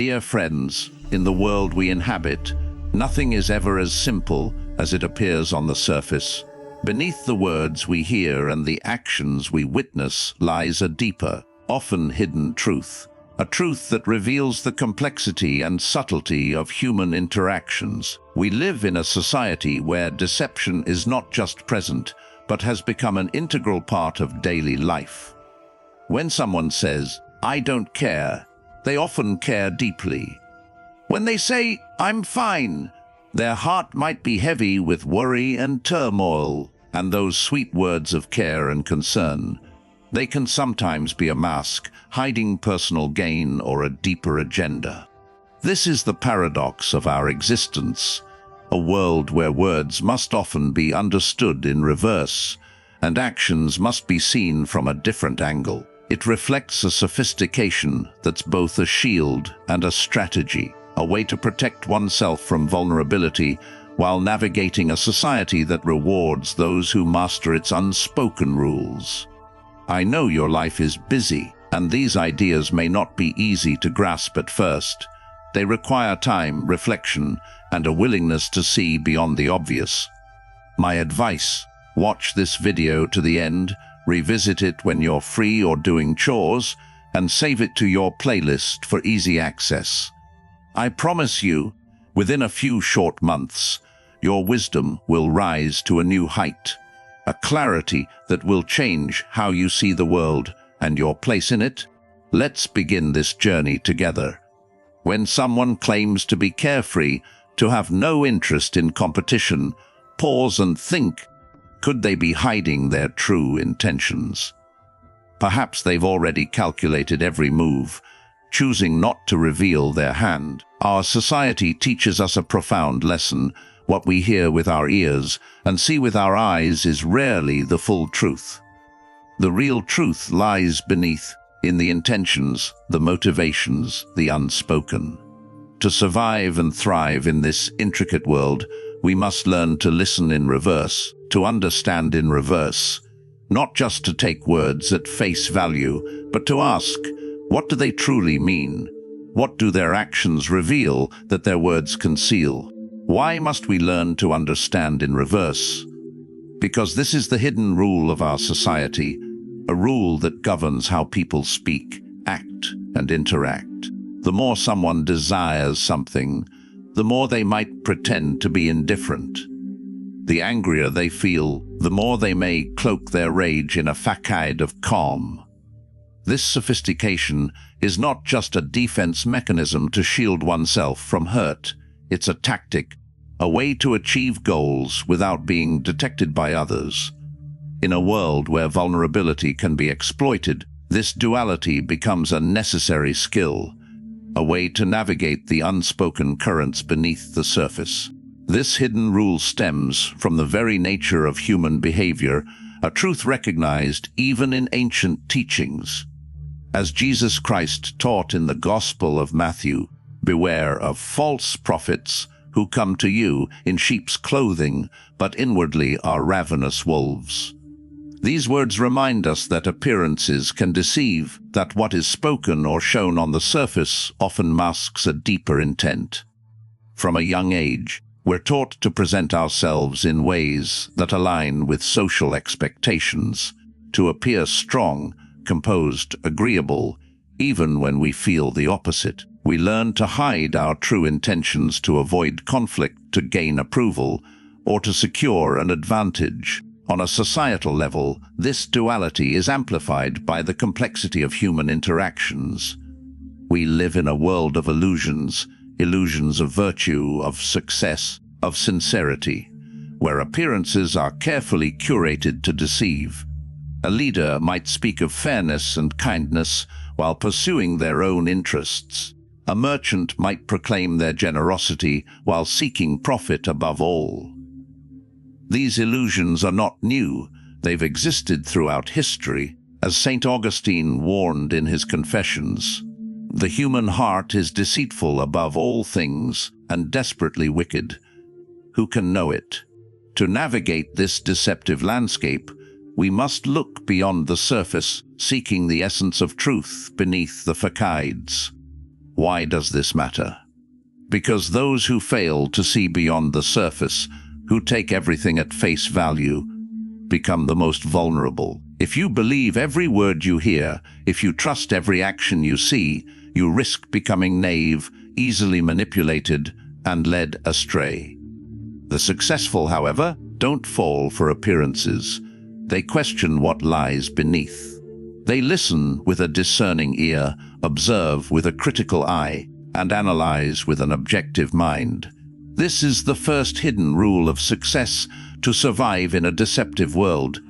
Dear friends, in the world we inhabit, nothing is ever as simple as it appears on the surface. Beneath the words we hear and the actions we witness lies a deeper, often hidden truth. A truth that reveals the complexity and subtlety of human interactions. We live in a society where deception is not just present, but has become an integral part of daily life. When someone says, "I don't care," they often care deeply. When they say, "I'm fine," their heart might be heavy with worry and turmoil, and those sweet words of care and concern. They can sometimes be a mask, hiding personal gain or a deeper agenda. This is the paradox of our existence, a world where words must often be understood in reverse, and actions must be seen from a different angle. It reflects a sophistication that's both a shield and a strategy, a way to protect oneself from vulnerability while navigating a society that rewards those who master its unspoken rules. I know your life is busy, and these ideas may not be easy to grasp at first. They require time, reflection, and a willingness to see beyond the obvious. My advice: watch this video to the end, revisit it when you're free or doing chores, and save it to your playlist for easy access. I promise you, within a few short months, your wisdom will rise to a new height, a clarity that will change how you see the world and your place in it. Let's begin this journey together. When someone claims to be carefree, to have no interest in competition, pause and think, could they be hiding their true intentions? Perhaps they've already calculated every move, choosing not to reveal their hand. Our society teaches us a profound lesson. What we hear with our ears and see with our eyes is rarely the full truth. The real truth lies beneath, in the intentions, the motivations, the unspoken. To survive and thrive in this intricate world, we must learn to listen in reverse, to understand in reverse, not just to take words at face value, but to ask, what do they truly mean? What do their actions reveal that their words conceal? Why must we learn to understand in reverse? Because this is the hidden rule of our society, a rule that governs how people speak, act, and interact. The more someone desires something, the more they might pretend to be indifferent. The angrier they feel, the more they may cloak their rage in a facade of calm. This sophistication is not just a defense mechanism to shield oneself from hurt. It's a tactic, a way to achieve goals without being detected by others. In a world where vulnerability can be exploited, this duality becomes a necessary skill, a way to navigate the unspoken currents beneath the surface. This hidden rule stems from the very nature of human behavior, a truth recognized even in ancient teachings. As Jesus Christ taught in the Gospel of Matthew, "Beware of false prophets who come to you in sheep's clothing, but inwardly are ravenous wolves." These words remind us that appearances can deceive, that what is spoken or shown on the surface often masks a deeper intent. From a young age, we're taught to present ourselves in ways that align with social expectations, to appear strong, composed, agreeable, even when we feel the opposite. We learn to hide our true intentions to avoid conflict, to gain approval, or to secure an advantage. On a societal level, this duality is amplified by the complexity of human interactions. We live in a world of illusions, illusions of virtue, of success, of sincerity, where appearances are carefully curated to deceive. A leader might speak of fairness and kindness while pursuing their own interests. A merchant might proclaim their generosity while seeking profit above all. These illusions are not new. They've existed throughout history. As St. Augustine warned in his Confessions, "The human heart is deceitful above all things and desperately wicked. Who can know it?" To navigate this deceptive landscape, we must look beyond the surface, seeking the essence of truth beneath the facades. Why does this matter? Because those who fail to see beyond the surface, who take everything at face value, become the most vulnerable. If you believe every word you hear, if you trust every action you see, you risk becoming naive, easily manipulated, and led astray. The successful, however, don't fall for appearances. They question what lies beneath. They listen with a discerning ear, observe with a critical eye, and analyze with an objective mind. This is the first hidden rule of success to survive in a deceptive world.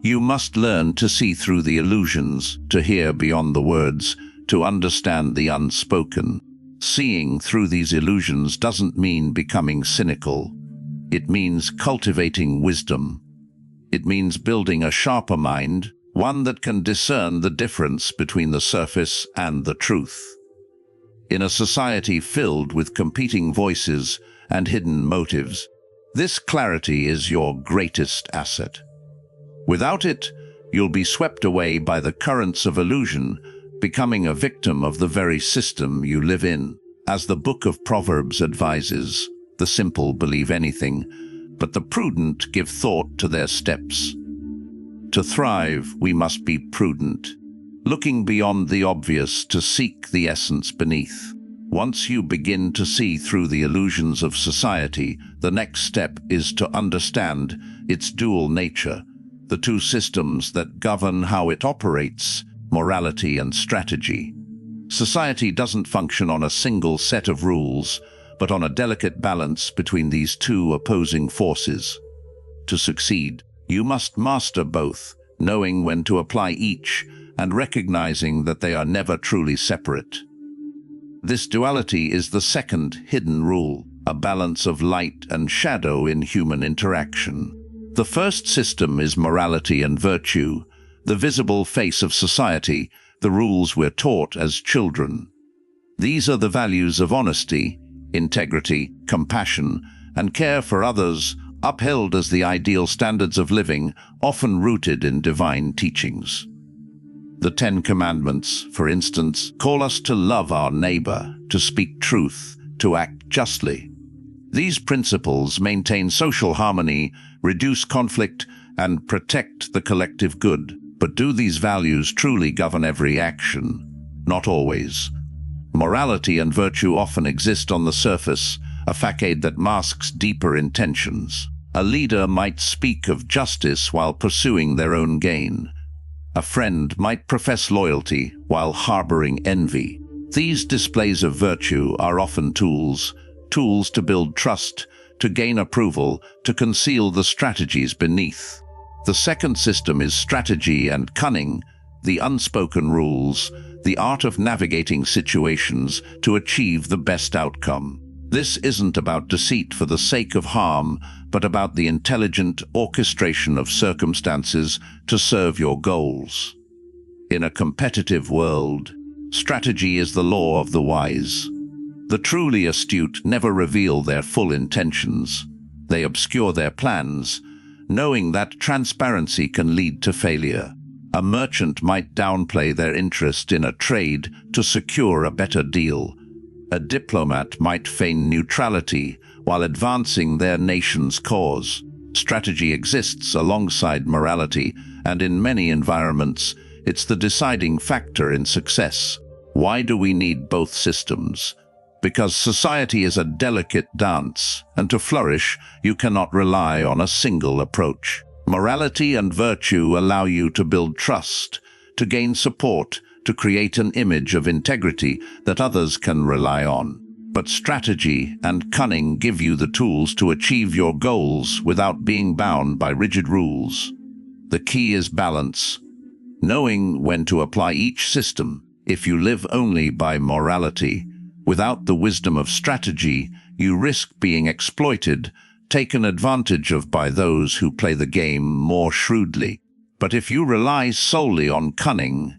You must learn to see through the illusions, to hear beyond the words, to understand the unspoken. Seeing through these illusions doesn't mean becoming cynical. It means cultivating wisdom. It means building a sharper mind, one that can discern the difference between the surface and the truth. In a society filled with competing voices and hidden motives, this clarity is your greatest asset. Without it, you'll be swept away by the currents of illusion, becoming a victim of the very system you live in. As the Book of Proverbs advises, the simple believe anything, but the prudent give thought to their steps. To thrive, we must be prudent, looking beyond the obvious to seek the essence beneath. Once you begin to see through the illusions of society, the next step is to understand its dual nature, the two systems that govern how it operates, morality and strategy. Society doesn't function on a single set of rules, but on a delicate balance between these two opposing forces. To succeed, you must master both, knowing when to apply each and recognizing that they are never truly separate. This duality is the second hidden rule, a balance of light and shadow in human interaction. The first system is morality and virtue, the visible face of society, the rules we're taught as children. These are the values of honesty, integrity, compassion, and care for others, upheld as the ideal standards of living, often rooted in divine teachings. The Ten Commandments, for instance, call us to love our neighbor, to speak truth, to act justly. These principles maintain social harmony, reduce conflict, and protect the collective good. But do these values truly govern every action? Not always. Morality and virtue often exist on the surface, a facade that masks deeper intentions. A leader might speak of justice while pursuing their own gain. A friend might profess loyalty while harboring envy. These displays of virtue are often tools to build trust, to gain approval, to conceal the strategies beneath. The second system is strategy and cunning, the unspoken rules, the art of navigating situations to achieve the best outcome. This isn't about deceit for the sake of harm, but about the intelligent orchestration of circumstances to serve your goals. In a competitive world, strategy is the law of the wise. The truly astute never reveal their full intentions. They obscure their plans, knowing that transparency can lead to failure. A merchant might downplay their interest in a trade to secure a better deal. A diplomat might feign neutrality while advancing their nation's cause. Strategy exists alongside morality, and in many environments, it's the deciding factor in success. Why do we need both systems? Because society is a delicate dance, and to flourish, you cannot rely on a single approach. Morality and virtue allow you to build trust, to gain support, to create an image of integrity that others can rely on. But strategy and cunning give you the tools to achieve your goals without being bound by rigid rules. The key is balance, knowing when to apply each system. If you live only by morality, without the wisdom of strategy, you risk being exploited, taken advantage of by those who play the game more shrewdly. But if you rely solely on cunning,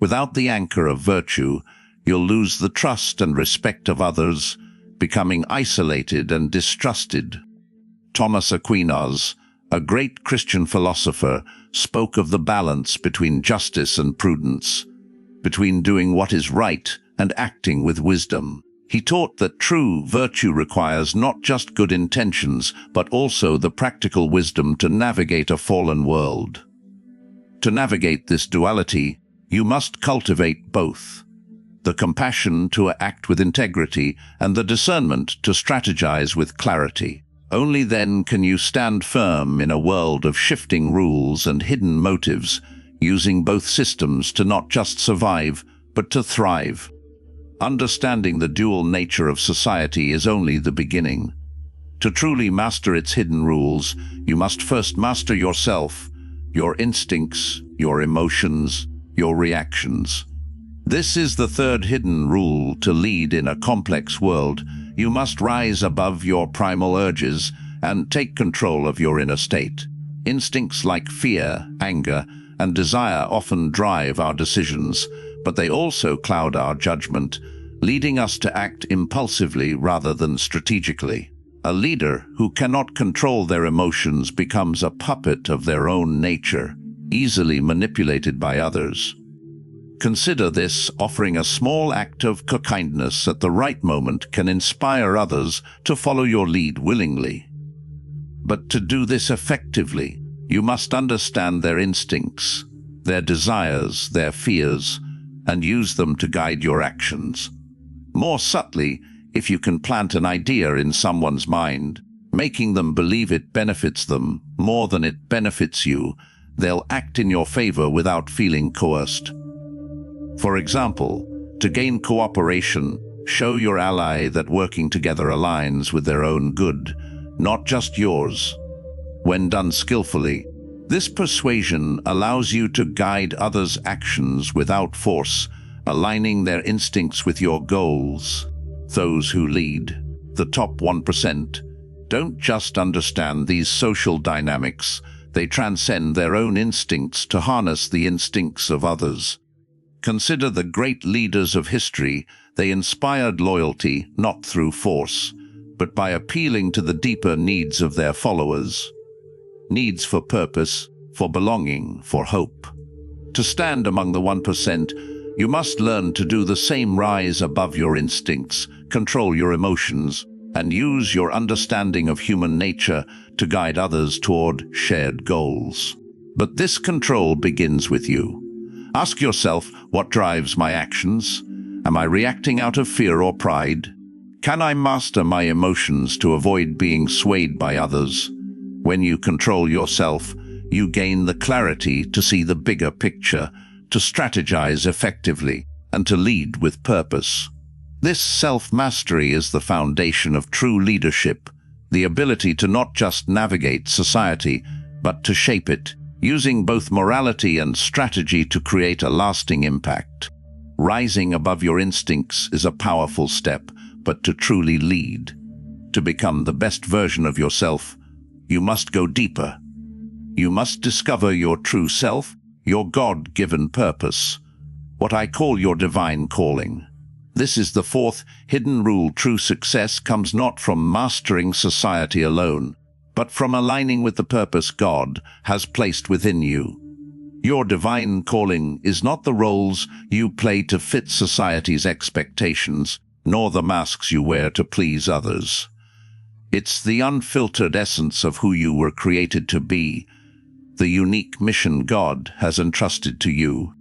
without the anchor of virtue, you'll lose the trust and respect of others, becoming isolated and distrusted. Thomas Aquinas, a great Christian philosopher, spoke of the balance between justice and prudence, between doing what is right and acting with wisdom. He taught that true virtue requires not just good intentions, but also the practical wisdom to navigate a fallen world. To navigate this duality, you must cultivate both: the compassion to act with integrity and the discernment to strategize with clarity. Only then can you stand firm in a world of shifting rules and hidden motives, using both systems to not just survive, but to thrive. Understanding the dual nature of society is only the beginning. To truly master its hidden rules, you must first master yourself, your instincts, your emotions, your reactions. This is the third hidden rule to lead in a complex world. You must rise above your primal urges and take control of your inner state. Instincts like fear, anger, and desire often drive our decisions, but they also cloud our judgment, leading us to act impulsively rather than strategically. A leader who cannot control their emotions becomes a puppet of their own nature, easily manipulated by others. Consider this: offering a small act of kindness at the right moment can inspire others to follow your lead willingly. But to do this effectively, you must understand their instincts, their desires, their fears, and use them to guide your actions. More subtly, if you can plant an idea in someone's mind, making them believe it benefits them more than it benefits you, they'll act in your favor without feeling coerced. For example, to gain cooperation, show your ally that working together aligns with their own good, not just yours. When done skillfully, this persuasion allows you to guide others' actions without force, aligning their instincts with your goals. Those who lead, the top 1%, don't just understand these social dynamics, they transcend their own instincts to harness the instincts of others. Consider the great leaders of history. They inspired loyalty not through force, but by appealing to the deeper needs of their followers. Needs for purpose, for belonging, for hope. To stand among the 1%, you must learn to do the same: rise above your instincts, control your emotions, and use your understanding of human nature to guide others toward shared goals. But this control begins with you. Ask yourself, what drives my actions? Am I reacting out of fear or pride? Can I master my emotions to avoid being swayed by others? When you control yourself, you gain the clarity to see the bigger picture, to strategize effectively, and to lead with purpose. This self-mastery is the foundation of true leadership, the ability to not just navigate society, but to shape it, using both morality and strategy to create a lasting impact. Rising above your instincts is a powerful step, but to truly lead, to become the best version of yourself, you must go deeper. You must discover your true self, your God-given purpose, what I call your divine calling. This is the fourth hidden rule. True success comes not from mastering society alone, but from aligning with the purpose God has placed within you. Your divine calling is not the roles you play to fit society's expectations, nor the masks you wear to please others. It's the unfiltered essence of who you were created to be, the unique mission God has entrusted to you.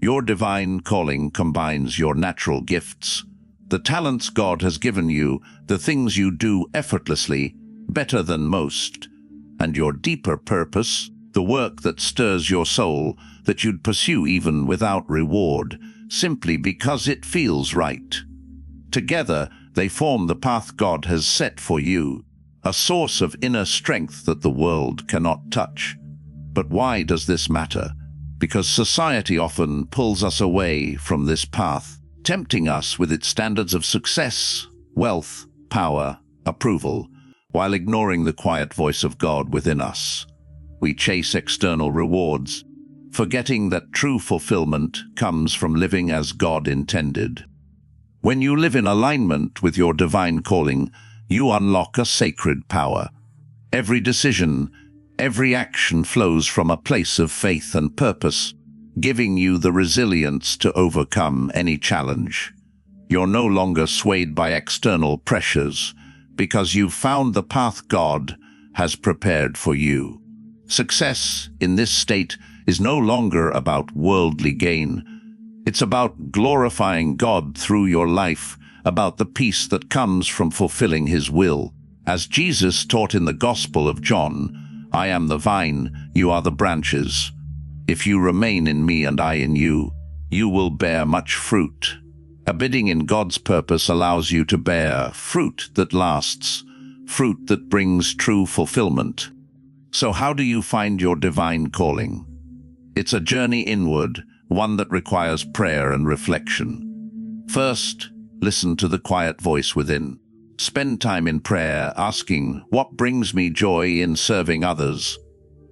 Your divine calling combines your natural gifts, the talents God has given you, the things you do effortlessly, better than most, and your deeper purpose, the work that stirs your soul, that you'd pursue even without reward, simply because it feels right. Together, they form the path God has set for you, a source of inner strength that the world cannot touch. But why does this matter? Because society often pulls us away from this path, tempting us with its standards of success, wealth, power, approval, while ignoring the quiet voice of God within us. We chase external rewards, forgetting that true fulfillment comes from living as God intended. When you live in alignment with your divine calling, you unlock a sacred power. Every decision, every action flows from a place of faith and purpose, giving you the resilience to overcome any challenge. You're no longer swayed by external pressures because you've found the path God has prepared for you. Success in this state is no longer about worldly gain. It's about glorifying God through your life, about the peace that comes from fulfilling His will. As Jesus taught in the Gospel of John, "I am the vine, you are the branches. If you remain in me and I in you, you will bear much fruit." Abiding in God's purpose allows you to bear fruit that lasts, fruit that brings true fulfillment. So how do you find your divine calling? It's a journey inward, one that requires prayer and reflection. First, listen to the quiet voice within. Spend time in prayer, asking, what brings me joy in serving others?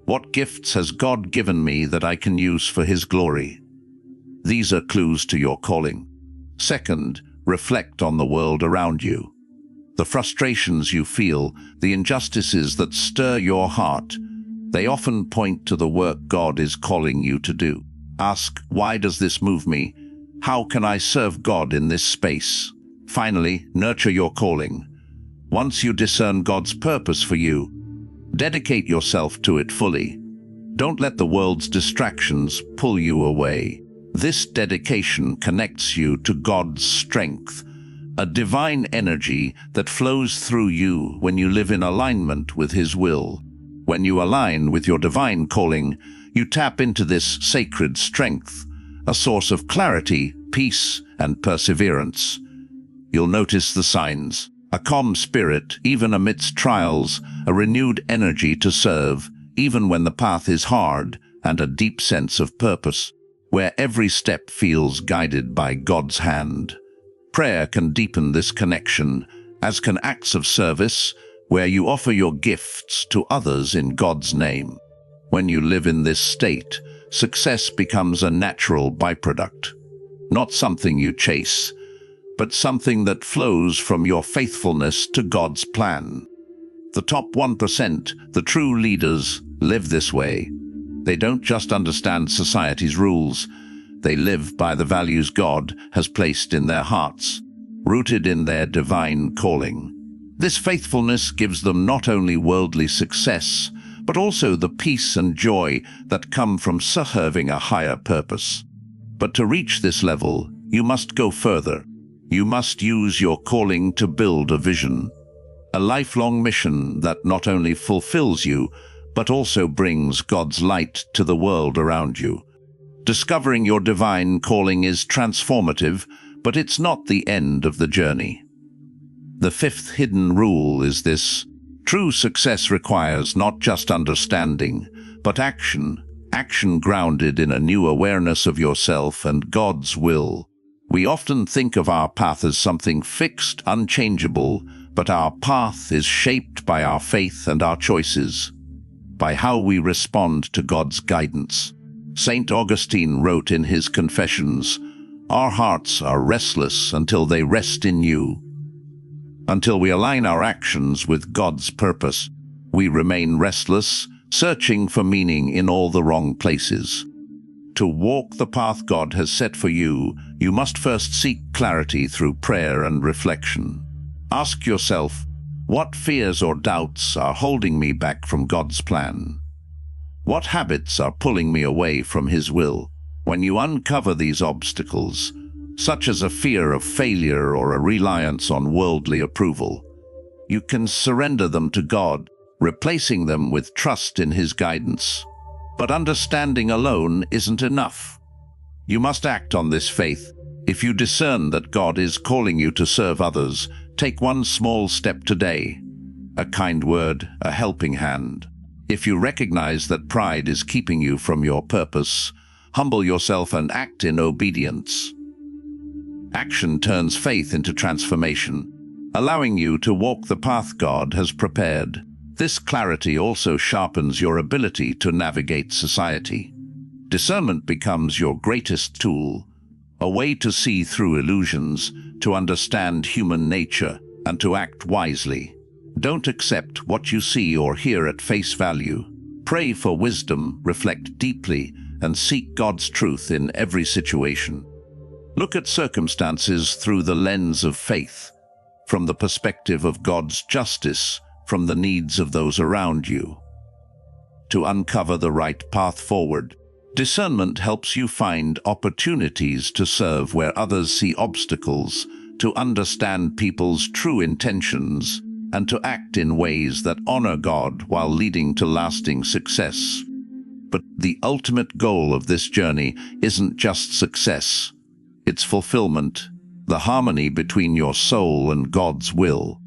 What gifts has God given me that I can use for His glory? These are clues to your calling. Second, reflect on the world around you. The frustrations you feel, the injustices that stir your heart, they often point to the work God is calling you to do. Ask, why does this move me? How can I serve God in this space? Finally, nurture your calling. Once you discern God's purpose for you, dedicate yourself to it fully. Don't let the world's distractions pull you away. This dedication connects you to God's strength, a divine energy that flows through you when you live in alignment with His will. When you align with your divine calling, you tap into this sacred strength, a source of clarity, peace, and perseverance. You'll notice the signs: a calm spirit, even amidst trials, a renewed energy to serve, even when the path is hard, and a deep sense of purpose, where every step feels guided by God's hand. Prayer can deepen this connection, as can acts of service, where you offer your gifts to others in God's name. When you live in this state, success becomes a natural byproduct, not something you chase, but something that flows from your faithfulness to God's plan. The top 1%, the true leaders, live this way. They don't just understand society's rules, they live by the values God has placed in their hearts, rooted in their divine calling. This faithfulness gives them not only worldly success, but also the peace and joy that come from serving a higher purpose. But to reach this level, you must go further. You must use your calling to build a vision, a lifelong mission that not only fulfills you, but also brings God's light to the world around you. Discovering your divine calling is transformative, but it's not the end of the journey. The fifth hidden rule is this: true success requires not just understanding, but action grounded in a new awareness of yourself and God's will. We often think of our path as something fixed, unchangeable, but our path is shaped by our faith and our choices, by how we respond to God's guidance. St. Augustine wrote in his Confessions, "Our hearts are restless until they rest in you." Until we align our actions with God's purpose, we remain restless, searching for meaning in all the wrong places. To walk the path God has set for you, you must first seek clarity through prayer and reflection. Ask yourself, what fears or doubts are holding me back from God's plan? What habits are pulling me away from His will? When you uncover these obstacles, such as a fear of failure or a reliance on worldly approval, you can surrender them to God, replacing them with trust in His guidance. But understanding alone isn't enough. You must act on this faith. If you discern that God is calling you to serve others, take one small step today. A kind word, a helping hand. If you recognize that pride is keeping you from your purpose, humble yourself and act in obedience. Action turns faith into transformation, allowing you to walk the path God has prepared. This clarity also sharpens your ability to navigate society. Discernment becomes your greatest tool, a way to see through illusions, to understand human nature, and to act wisely. Don't accept what you see or hear at face value. Pray for wisdom, reflect deeply, and seek God's truth in every situation. Look at circumstances through the lens of faith, from the perspective of God's justice, from the needs of those around you. To uncover the right path forward, discernment helps you find opportunities to serve where others see obstacles, to understand people's true intentions, and to act in ways that honor God while leading to lasting success. But the ultimate goal of this journey isn't just success. It's fulfillment, the harmony between your soul and God's will.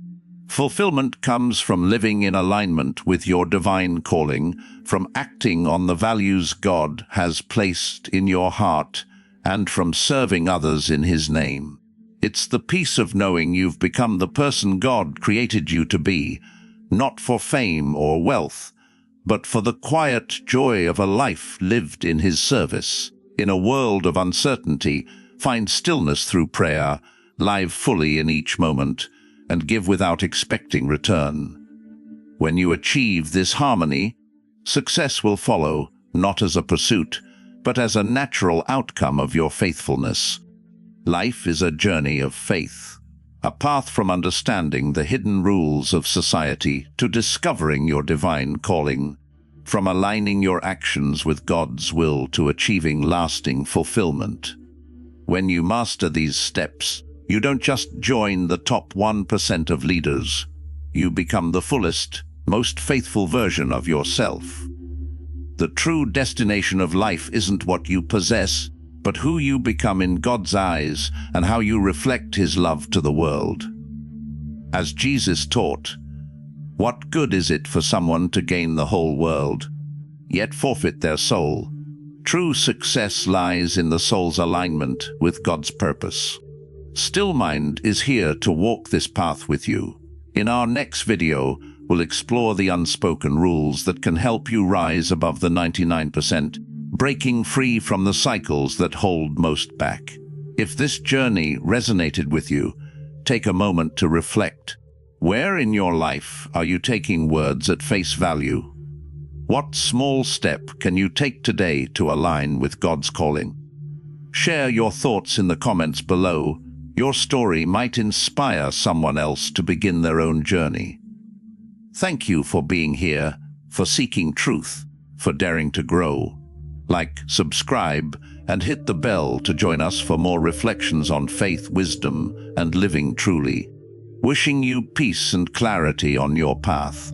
Fulfillment comes from living in alignment with your divine calling, from acting on the values God has placed in your heart, and from serving others in His name. It's the peace of knowing you've become the person God created you to be, not for fame or wealth, but for the quiet joy of a life lived in His service. In a world of uncertainty, find stillness through prayer, live fully in each moment, and give without expecting return. When you achieve this harmony, success will follow, not as a pursuit, but as a natural outcome of your faithfulness. Life is a journey of faith, a path from understanding the hidden rules of society to discovering your divine calling, from aligning your actions with God's will to achieving lasting fulfillment. When you master these steps, you don't just join the top 1% of leaders. You become the fullest, most faithful version of yourself. The true destination of life isn't what you possess, but who you become in God's eyes and how you reflect His love to the world. As Jesus taught, "What good is it for someone to gain the whole world, yet forfeit their soul?" True success lies in the soul's alignment with God's purpose. StoicMind is here to walk this path with you. In our next video, we'll explore the unspoken rules that can help you rise above the 99%, breaking free from the cycles that hold most back. If this journey resonated with you, take a moment to reflect. Where in your life are you taking words at face value? What small step can you take today to align with God's calling? Share your thoughts in the comments below. Your story might inspire someone else to begin their own journey. Thank you for being here, for seeking truth, for daring to grow. Like, subscribe, and hit the bell to join us for more reflections on faith, wisdom, and living truly. Wishing you peace and clarity on your path.